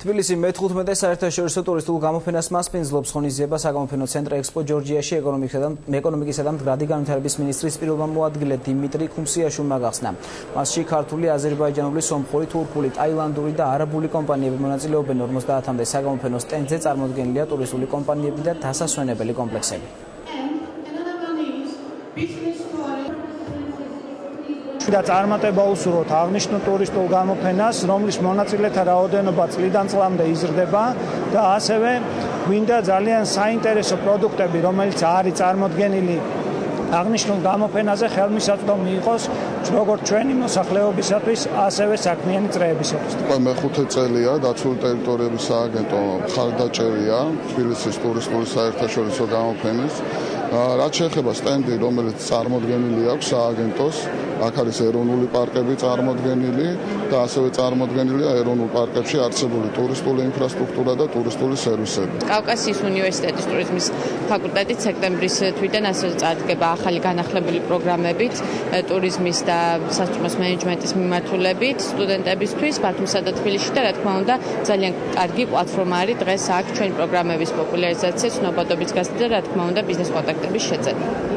თბილისი მე-15 საერთაშორისო ტურისტულ გამოფენას მასპინძლობს ღონისძიება საგამოფენო ცენტრ ექსპო ჯორჯიაში ეკონომიკისა და მდგრადი განვითარების მინისტრის პირველმა მოადგილე დიმიტრი ქუმსიაშვილმა გახსნა. მასში ქართული, აზერბაიჯანული, სომხური, თურქული, ტაილანდური და არაბული კომპანიები მონაწილეობენ. 50-მდე საგამოფენო სტენდზე წარმოდგენილია ტურისტული კომპანიები და დასასვენებელი კომპლექსები. და წარმატება უსურვოთ აღნიშნულ ტურისტულ გამოფენას, რომლის მონაწილეთა რაოდენობა წლიდან წლამდე იზრდება და ასევე გვინდა ძალიან საინტერესო პროდუქტები, რომელიც არის წარმოდგენილი აღნიშნულ გამოფენაზე, ხელმისაწვდომი იყოს როგორც ჩვენი მოსახლეობისათვის, ასევე საქმიანი წრეებისათვის. მე-5 წელია დაცული ტერიტორიების სააგენტო მხარდაჭერია თბილისის ტურისტული საერთაშორისო გამოფენის. რაც შეეხება სტენდი, რომელიც წარმოდგენილი აქვს სააგენტოს, აქ არის ეროვნული პარკები წარმოდგენილი და ასევე წარმოდგენილია ეროვნულ პარკებში არსებული ტურისტული ინფრასტრუქტურა და ტურისტული სერვისები. კავკასიის უნივერსიტეტის ტურიზმის ფაკულტეტით სექტემბრის თვიდან ასე წარდგება ახალი განახლებული პროგრამებით ტურიზმის და სასტუმროს მენეჯმენტის მიმართულებით სტუდენტებისთვის ბათუმსა და თბილისში და რა თქმა უნდა ძალიან კარგი პლატფორმა არის დღეს აქ ჩვენი პროგრამების პოპულარიზაცია, ცნობადობის გაზრდა და რა თქმა უნდა ბიზნეს კონტაქტების შეძენა.